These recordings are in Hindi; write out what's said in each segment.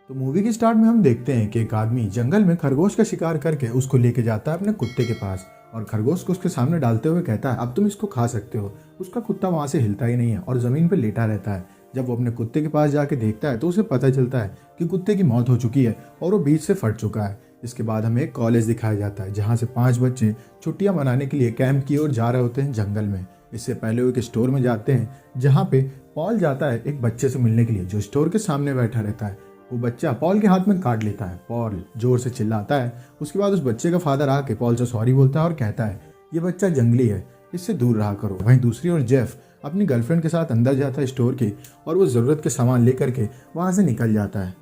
तो मूवी के स्टार्ट में हम देखते हैं कि एक आदमी जंगल में खरगोश का शिकार करके उसको लेके जाता है अपने कुत्ते के पास और खरगोश को उसके सामने डालते हुए कहता है अब तुम इसको खा सकते हो। उसका कुत्ता वहां से हिलता ही नहीं है और जमीन पर लेटा रहता है। जब वो अपने कुत्ते के पास जाके देखता है तो उसे पता चलता है कि कुत्ते की मौत हो चुकी है और वो बीच से फट चुका है। इसके बाद हमें एक कॉलेज दिखाया जाता है जहाँ से 5 बच्चे छुट्टियां मनाने के लिए कैंप की ओर जा रहे होते हैं जंगल में। इससे पहले वो एक स्टोर में जाते हैं जहाँ पे पॉल जाता है एक बच्चे से मिलने के लिए जो स्टोर के सामने बैठा रहता है। वो बच्चा पॉल के हाथ में काट लेता है। पॉल जोर से चिल्लाता है। उसके बाद उस बच्चे का फादर आके पॉल से सॉरी बोलता है और कहता है ये बच्चा जंगली है, इससे दूर रहा करो। वहीं दूसरी ओर जेफ अपनी गर्लफ्रेंड के साथ अंदर जाता है स्टोर के और वो ज़रूरत के सामान लेकर के वहाँ से निकल जाता है।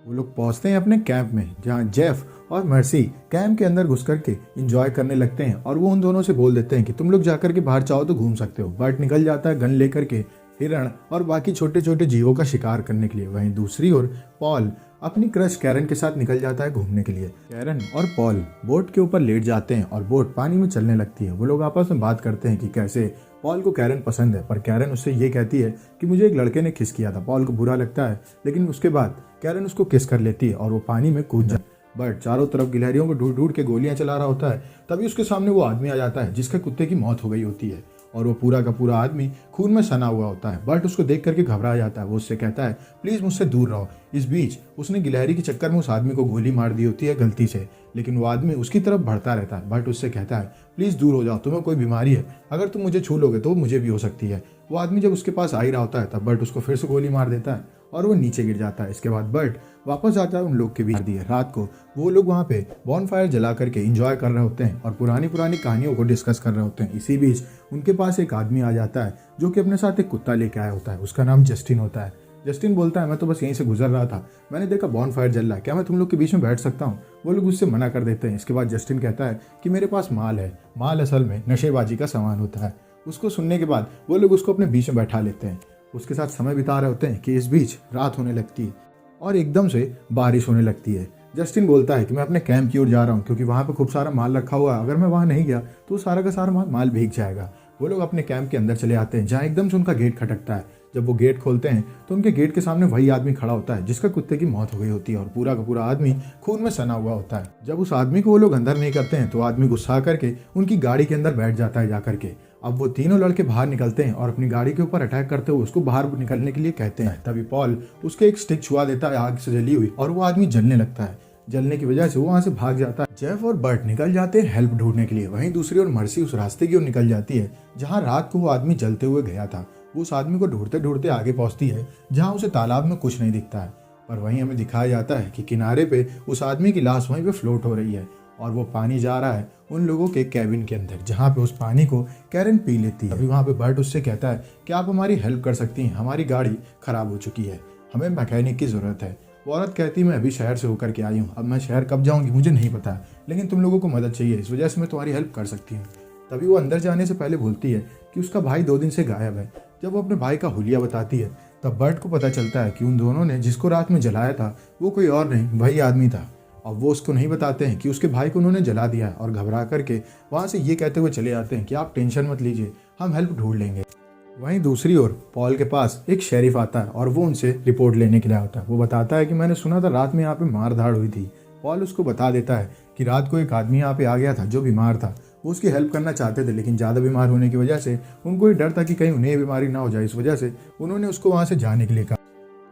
वो लोग पहुँचते हैं अपने कैंप में जहाँ जेफ और मर्सी कैंप के अंदर घुस करके इंजॉय करने लगते हैं और वो उन दोनों से बोल देते हैं कि तुम लोग जाकर के बाहर चाहो तो घूम सकते हो। बर्ट निकल जाता है गन लेकर के हिरण और बाकी छोटे छोटे जीवों का शिकार करने के लिए। वहीं दूसरी ओर पॉल अपनी क्रश कैरन के साथ निकल जाता है घूमने के लिए। कैरन और पॉल बोट के ऊपर लेट जाते हैं और बोट पानी में चलने लगती है। वो लोग आपस में बात करते हैं कि कैसे पॉल को कैरन पसंद है, पर कैरन उससे ये कहती है कि मुझे एक लड़के ने किस किया था। पॉल को बुरा लगता है लेकिन उसके बाद कैरन उसको किस कर लेती है और वो पानी में कूद जाता है। बट चारों तरफ गिलहरियों को ढूंढ ढूंढ के गोलियां चला रहा होता है। तभी उसके सामने वो आदमी आ जाता है जिसके कुत्ते की मौत हो गई होती है और वो पूरा का पूरा आदमी खून में सना हुआ होता है। बट उसको देख करके घबरा जाता है। वो उससे कहता है प्लीज मुझसे दूर रहो। इस बीच उसने गिलहरी के चक्कर में उस आदमी को गोली मार दी होती है गलती से, लेकिन वो आदमी उसकी तरफ बढ़ता रहता है। बट उससे कहता है प्लीज दूर हो जाओ, तुम्हें कोई बीमारी है, अगर तुम मुझे छू लोगे तो मुझे भी हो सकती है। वो आदमी जब उसके पास आ ही रहा होता है तब बट उसको फिर से गोली मार देता है और वो नीचे गिर जाता है। इसके बाद बर्ट वापस आता है उन लोग के बीच दिए। रात को वो लोग वहाँ पे बॉनफायर जला करके एंजॉय कर रहे होते हैं और पुरानी पुरानी कहानियों को डिस्कस कर रहे होते हैं। इसी बीच उनके पास एक आदमी आ जाता है जो कि अपने साथ एक कुत्ता लेके आया होता है। उसका नाम जस्टिन होता है। जस्टिन बोलता है मैं तो बस यहीं से गुजर रहा था, मैंने देखा बॉनफायर जल रहा है, क्या मैं तुम लोग के बीच में बैठ सकता हूँ? वो लोग उससे मना कर देते हैं। इसके बाद जस्टिन कहता है कि मेरे पास माल है। माल असल में नशेबाजी का सामान होता है। उसको सुनने के बाद वो लोग उसको अपने बीच में बैठा लेते हैं। उसके साथ समय बिता रहे होते हैं कि इस बीच रात होने लगती है और एकदम से बारिश होने लगती है। जस्टिन बोलता है कि मैं अपने कैंप की ओर जा रहा हूँ क्योंकि वहाँ पे खूब सारा माल रखा हुआ है, अगर मैं वहाँ नहीं गया तो सारा का सारा माल भीग जाएगा। वो लोग अपने कैंप के अंदर चले आते हैं जहाँ एकदम से उनका गेट खटकता है। जब वो गेट खोलते हैं तो उनके गेट के सामने वही आदमी खड़ा होता है जिसका कुत्ते की मौत हो गई होती है और पूरा का पूरा आदमी खून में सना हुआ होता है। जब उस आदमी को वो लोग अंदर नहीं करते हैं तो आदमी गुस्सा करके उनकी गाड़ी के अंदर बैठ जाता है जाकर के। अब वो तीनों लड़के बाहर निकलते हैं और अपनी गाड़ी के ऊपर अटैक करते हुए उसको बाहर निकलने के लिए कहते हैं। तभी पॉल उसके एक स्टिक छुआ देता है आग से जली हुई और वो आदमी जलने लगता है। जलने की वजह से वो वहां से भाग जाता है। जेफ और बर्ट निकल जाते हैं हेल्प ढूंढने के लिए। वहीं दूसरी ओर मर्सी उस रास्ते की ओर निकल जाती है जहाँ रात को वो आदमी जलते हुए गया था। वो उस आदमी को ढूंढते ढूंढते आगे पहुंचती है जहाँ उसे तालाब में कुछ नहीं दिखता है, पर वहीं हमें दिखाया जाता है कि किनारे पे उस आदमी की लाश वहीं पे फ्लोट हो रही है और वो पानी जा रहा है उन लोगों के कैबिन के अंदर जहाँ पे उस पानी को कैरन पी लेती है। अभी वहाँ पे बर्ट उससे कहता है कि आप हमारी हेल्प कर सकती हैं, हमारी गाड़ी खराब हो चुकी है, हमें मैकेनिक की ज़रूरत है। वो औरत कहती है मैं अभी शहर से होकर के आई हूँ, अब मैं शहर कब जाऊँगी मुझे नहीं पता, लेकिन तुम लोगों को मदद चाहिए, इस वजह से मैं तुम्हारी हेल्प कर सकती हूँ। तभी वो अंदर जाने से पहले बोलती है कि उसका भाई 2 दिन से गायब है। जब वो अपने भाई का हुलिया बताती है तब बर्ट को पता चलता है कि उन दोनों ने जिसको रात में जलाया था वो कोई और नहीं वही आदमी था। और वो उसको नहीं बताते हैं कि उसके भाई को उन्होंने जला दिया है और घबरा करके वहाँ से ये कहते हुए चले जाते हैं कि आप टेंशन मत लीजिए, हम हेल्प ढूंढ लेंगे। वहीं दूसरी ओर पॉल के पास एक शेरिफ आता है और वो उनसे रिपोर्ट लेने के लिए आता है। वो बताता है कि मैंने सुना था रात में यहाँ पे मार धाड़ हुई थी। पॉल उसको बता देता है कि रात को एक आदमी यहाँ पे आ गया था जो बीमार था। वो उसकी हेल्प करना चाहते थे लेकिन ज़्यादा बीमार होने की वजह से उनको ये डर था कि कहीं उन्हें बीमारी ना हो जाए, इस वजह से उन्होंने उसको वहाँ से जाने के लिए कहा।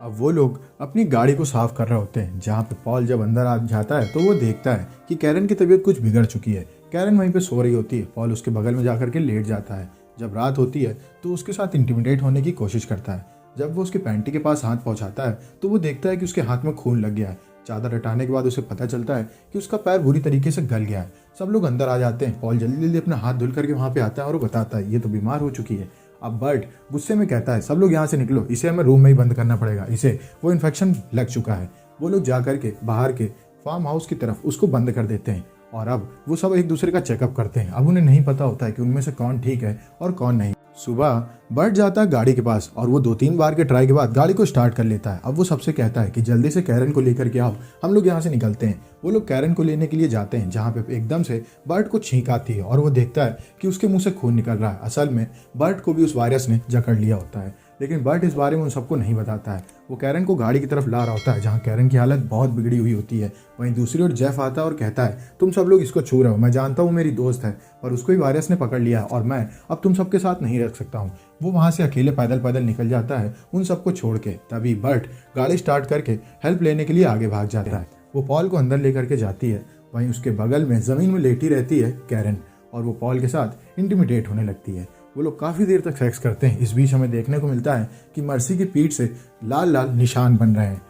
अब वो लोग अपनी गाड़ी को साफ कर रहे होते हैं जहाँ पे पॉल जब अंदर आ जाता है तो वो देखता है कि कैरन की तबीयत कुछ बिगड़ चुकी है। कैरन वहीं पे सो रही होती है। पॉल उसके बगल में जाकर के लेट जाता है। जब रात होती है तो उसके साथ इंटिमिडेट होने की कोशिश करता है। जब वो उसके पैंटी के पास हाथ पहुंचाता है तो वो देखता है कि उसके हाथ में खून लग गया है। चादर हटाने के बाद उसे पता चलता है कि उसका पैर बुरी तरीके से गल गया है। सब लोग अंदर आ जाते हैं। पॉल जल्दी जल्दी अपना हाथ धुल करके वहाँ पे आता है और वो बताता है ये तो बीमार हो चुकी है। अब बर्ट गुस्से में कहता है सब लोग यहाँ से निकलो, इसे हमें रूम में ही बंद करना पड़ेगा, इसे वो इन्फेक्शन लग चुका है। वो लोग जा करके बाहर के फार्म हाउस की तरफ उसको बंद कर देते हैं और अब वो सब एक दूसरे का चेकअप करते हैं। अब उन्हें नहीं पता होता है कि उनमें से कौन ठीक है और कौन नहीं। सुबह बर्ट जाता है गाड़ी के पास और वो 2-3 बार के ट्राई के बाद गाड़ी को स्टार्ट कर लेता है। अब वो सबसे कहता है कि जल्दी से कैरन को लेकर के आओ, हम लोग यहाँ से निकलते हैं। वो लोग कैरन को लेने के लिए जाते हैं जहाँ पे एकदम से बर्ट को छींक आती है और वो देखता है कि उसके मुंह से खून निकल रहा है। असल में बर्ट को भी उस वायरस ने जकड़ लिया होता है। लेकिन बर्ट इस बारे में उन सबको नहीं बताता है। वो कैरन को गाड़ी की तरफ ला रहा होता है जहाँ कैरन की हालत बहुत बिगड़ी हुई होती है। वहीं दूसरी ओर जेफ आता है और कहता है, तुम सब लोग इसको छू रहे हो, मैं जानता हूँ मेरी दोस्त है, पर उसको ही वायरस ने पकड़ लिया और मैं अब तुम सबके साथ नहीं रख सकता हूँ। वो वहाँ से अकेले पैदल पैदल निकल जाता है उन सबको छोड़ के। तभी बर्ट गाड़ी स्टार्ट करके हेल्प लेने के लिए आगे भाग जाता है। वो पॉल को अंदर लेकर के जाती है। वहीं उसके बगल में ज़मीन में लेटी रहती है कैरन और वो पॉल के साथ इंटिमिडेट होने लगती है। वो लोग काफ़ी देर तक सेक्स करते हैं। इस बीच हमें देखने को मिलता है कि मर्सी की पीठ से लाल लाल निशान बन रहे हैं।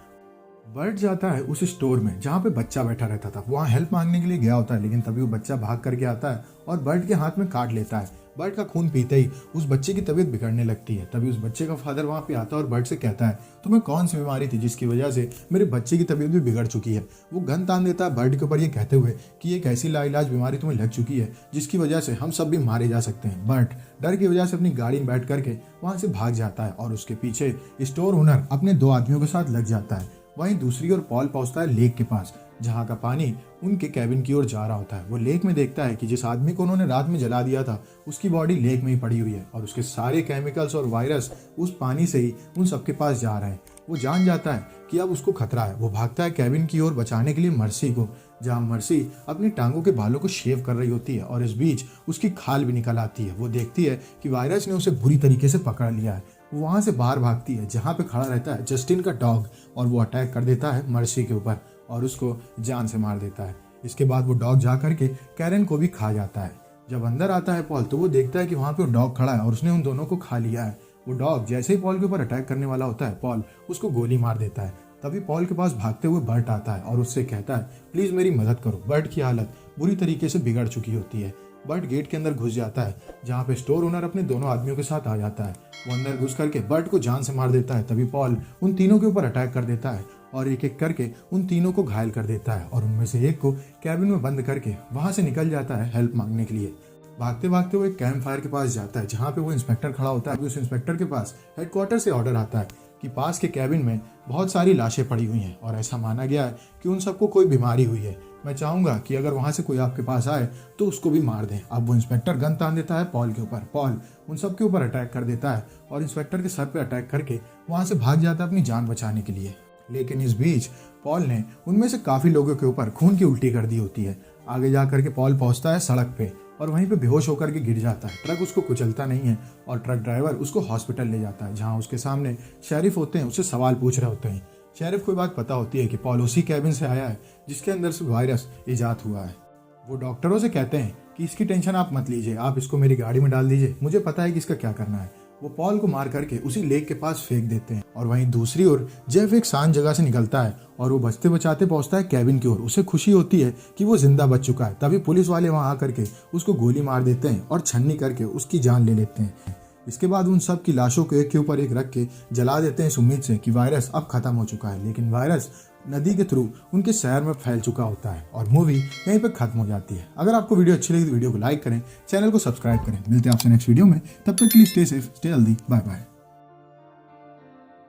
बर्ट जाता है उस स्टोर में जहाँ पे बच्चा बैठा रहता था। वहाँ हेल्प मांगने के लिए गया होता है, लेकिन तभी वो बच्चा भाग करके आता है और बर्ट के हाथ में काट लेता है। बर्ट का खून पीते ही उस बच्चे की तबीयत बिगड़ने लगती है। तभी उस बच्चे का फादर वहाँ पे आता है और बर्ट से कहता है, तुम्हें कौन सी बीमारी थी जिसकी वजह से मेरे बच्चे की तबीयत भी बिगड़ चुकी है। वो गन तान देता है बर्ट के ऊपर ये कहते हुए कि एक ऐसी लाइलाज बीमारी तुम्हें लग चुकी है जिसकी वजह से हम सब भी मारे जा सकते हैं। बर्ट डर की वजह से अपनी गाड़ी में बैठ करके वहाँ से भाग जाता है और उसके पीछे स्टोर ओनर अपने 2 आदमियों के साथ लग जाता है। वहीं दूसरी ओर पॉल पहुंचता है लेक के पास जहां का पानी उनके कैबिन की ओर जा रहा होता है। वो लेक में देखता है कि जिस आदमी को उन्होंने रात में जला दिया था उसकी बॉडी लेक में ही पड़ी हुई है और उसके सारे केमिकल्स और वायरस उस पानी से ही उन सबके पास जा रहे हैं। वो जान जाता है कि अब उसको खतरा है। वो भागता है कैबिन की ओर बचाने के लिए मर्सी को, जहाँ मर्सी अपनी टांगों के बालों को शेव कर रही होती है और इस बीच उसकी खाल भी निकल आती है। वो देखती है कि वायरस ने उसे बुरी तरीके से पकड़ लिया है। वो वहाँ से बाहर भागती है जहाँ पे खड़ा रहता है जस्टिन का डॉग और वो अटैक कर देता है मर्सी के ऊपर और उसको जान से मार देता है। इसके बाद वो डॉग जा करके कैरन को भी खा जाता है। जब अंदर आता है पॉल तो वो देखता है कि वहाँ पे वो डॉग खड़ा है और उसने उन दोनों को खा लिया है। वो डॉग जैसे ही पॉल के ऊपर अटैक करने वाला होता है पॉल उसको गोली मार देता है। तभी पॉल के पास भागते हुए बर्ट आता है और उससे कहता है, प्लीज़ मेरी मदद करो। बर्ट की हालत बुरी तरीके से बिगड़ चुकी होती है। बर्ट गेट के अंदर घुस जाता है जहाँ पे स्टोर ओनर अपने दोनों आदमियों के साथ आ जाता है। वो अंदर घुस करके बर्ट को जान से मार देता है। तभी पॉल उन तीनों के ऊपर अटैक कर देता है और एक एक करके उन तीनों को घायल कर देता है और उनमें से एक को कैबिन में बंद करके वहाँ से निकल जाता है हेल्प मांगने के लिए। भागते भागते वो एक कैंप फायर के पास जाता है जहाँ पे वो इंस्पेक्टर खड़ा होता है। उस इंस्पेक्टर के पास हेडक्वार्टर से ऑर्डर आता है कि पास के कैबिन में बहुत सारी लाशें पड़ी हुई हैं और ऐसा माना गया है कि उन सबको कोई बीमारी हुई है। मैं चाहूँगा कि अगर वहाँ से कोई आपके पास आए तो उसको भी मार दें। अब वो इंस्पेक्टर गन तान देता है पॉल के ऊपर। पॉल उन सब के ऊपर अटैक कर देता है और इंस्पेक्टर के सर पे अटैक करके वहाँ से भाग जाता है अपनी जान बचाने के लिए। लेकिन इस बीच पॉल ने उनमें से काफ़ी लोगों के ऊपर खून की उल्टी कर दी होती है। आगे जा करके पॉल पहुँचता है सड़क पे और वहीं पे बेहोश होकर के गिर जाता है। ट्रक उसको कुचलता नहीं है और ट्रक ड्राइवर उसको हॉस्पिटल ले जाता है जहाँ उसके सामने शेरिफ होते हैं, उससे सवाल पूछ रहे होते हैं। शेरिफ को बात पता होती है कि पॉल उसी कैबिन से आया है जिसके अंदर से वायरस ईजाद हुआ है। वो डॉक्टरों से कहते हैं कि इसकी टेंशन आप मत लीजिए, आप इसको मेरी गाड़ी में डाल दीजिए, मुझे पता है कि इसका क्या करना है। वो पॉल को मार करके उसी लेक के पास फेंक देते हैं और वहीं दूसरी ओर जेफ एक शांत जगह से निकलता है और वो बचते बचाते पहुंचता है कैबिन की ओर। उसे खुशी होती है कि वो जिंदा बच चुका है। तभी पुलिस वाले वहां आकर के उसको गोली मार देते हैं और छन्नी करके उसकी जान ले लेते हैं। इसके बाद उन सब की लाशों को एक के ऊपर एक रख के जला देते हैं इस उम्मीद से कि वायरस अब खत्म हो चुका है। लेकिन वायरस नदी के थ्रू उनके शहर में फैल चुका होता है और मूवी यहीं पे खत्म हो जाती है। अगर आपको वीडियो अच्छी लगी तो वीडियो को लाइक करें, चैनल को सब्सक्राइब करें। मिलते हैं आपसे नेक्स्ट वीडियो में, तब तक के लिए stay safe, stay healthy, bye bye.